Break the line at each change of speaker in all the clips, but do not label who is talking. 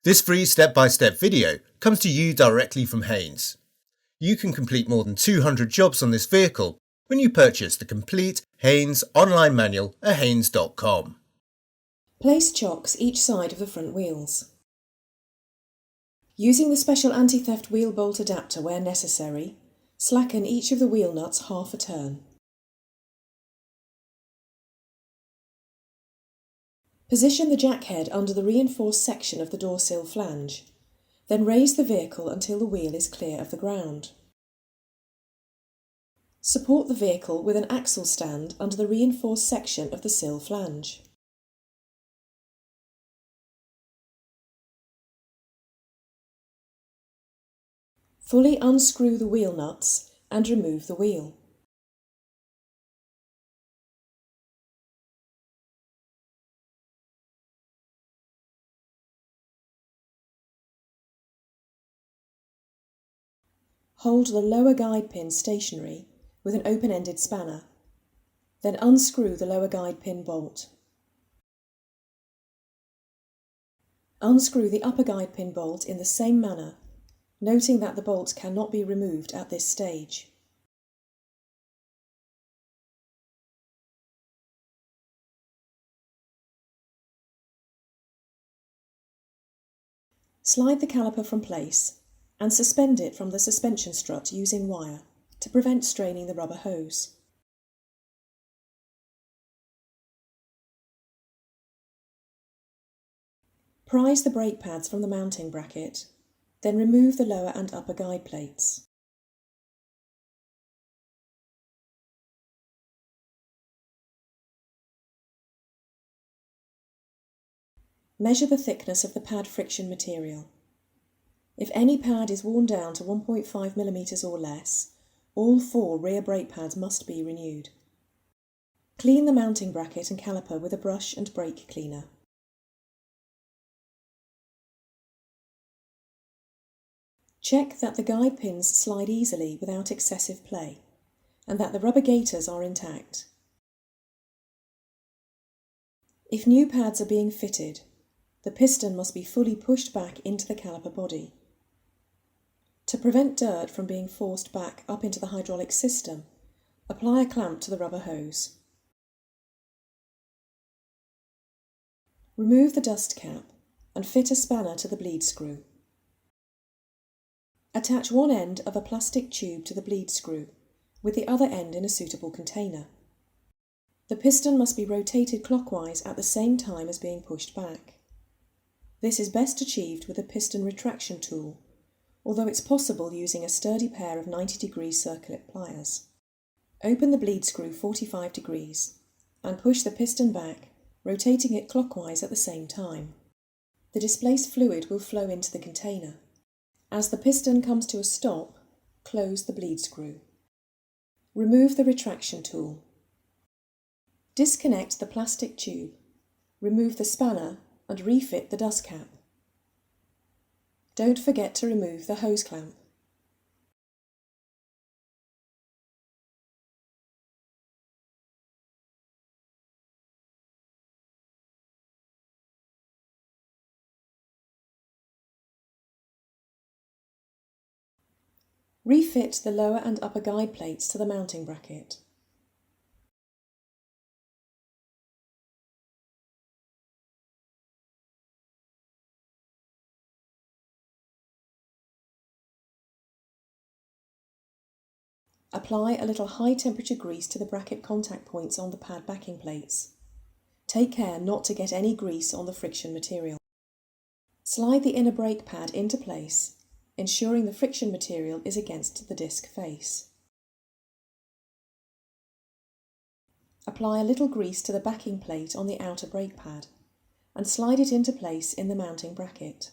This free step-by-step video comes to you directly from Haynes. You can complete more than 200 jobs on this vehicle when you purchase the complete Haynes online manual at haynes.com.
Place chocks each side of the front wheels. Using the special anti-theft wheel bolt adapter where necessary, slacken each of the wheel nuts half a turn. Position the jack head under the reinforced section of the door sill flange, then raise the vehicle until the wheel is clear of the ground. Support the vehicle with an axle stand under the reinforced section of the sill flange. Fully unscrew the wheel nuts and remove the wheel. Hold the lower guide pin stationary with an open-ended spanner, then unscrew the lower guide pin bolt. Unscrew the upper guide pin bolt in the same manner, noting that the bolt cannot be removed at this stage. Slide the caliper from place and suspend it from the suspension strut using wire to prevent straining the rubber hose. Prise the brake pads from the mounting bracket, then remove the lower and upper guide plates. Measure the thickness of the pad friction material. If any pad is worn down to 1.5 mm or less, all 4 rear brake pads must be renewed. Clean the mounting bracket and caliper with a brush and brake cleaner. Check that the guide pins slide easily without excessive play, and that the rubber gaiters are intact. If new pads are being fitted, the piston must be fully pushed back into the caliper body. To prevent dirt from being forced back up into the hydraulic system, apply a clamp to the rubber hose. Remove the dust cap and fit a spanner to the bleed screw. Attach one end of a plastic tube to the bleed screw, with the other end in a suitable container. The piston must be rotated clockwise at the same time as being pushed back. This is best achieved with a piston retraction tool, although it's possible using a sturdy pair of 90-degree circlip pliers. Open the bleed screw 45 degrees and push the piston back, rotating it clockwise at the same time. The displaced fluid will flow into the container. As the piston comes to a stop, close the bleed screw. Remove the retraction tool. Disconnect the plastic tube, remove the spanner and refit the dust cap. Don't forget to remove the hose clamp. Refit the lower and upper guide plates to the mounting bracket. Apply a little high-temperature grease to the bracket contact points on the pad backing plates. Take care not to get any grease on the friction material. Slide the inner brake pad into place, ensuring the friction material is against the disc face. Apply a little grease to the backing plate on the outer brake pad and slide it into place in the mounting bracket.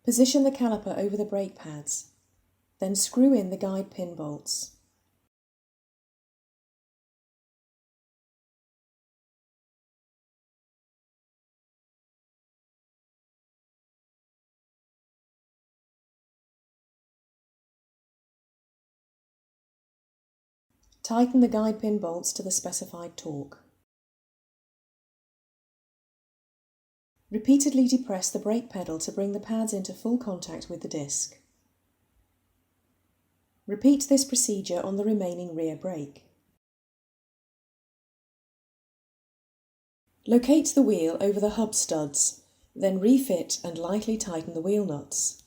Position the caliper over the brake pads, then screw in the guide pin bolts. Tighten the guide pin bolts to the specified torque. Repeatedly depress the brake pedal to bring the pads into full contact with the disc. Repeat this procedure on the remaining rear brake. Locate the wheel over the hub studs, then refit and lightly tighten the wheel nuts.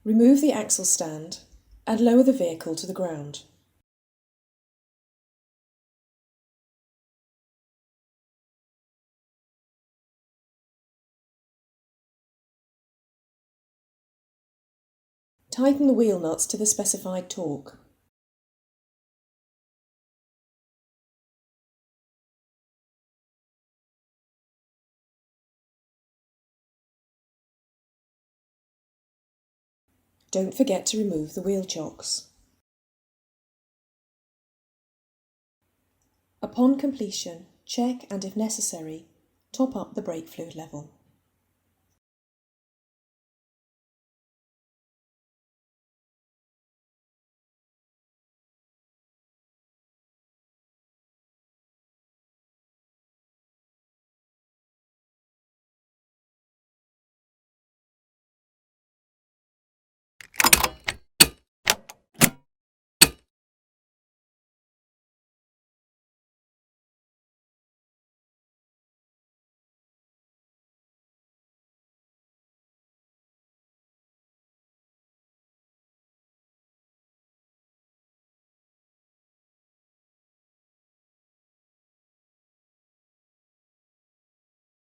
Remove the axle stand and lower the vehicle to the ground. Tighten the wheel nuts to the specified torque. Don't forget to remove the wheel chocks. Upon completion, check and if necessary, top up the brake fluid level.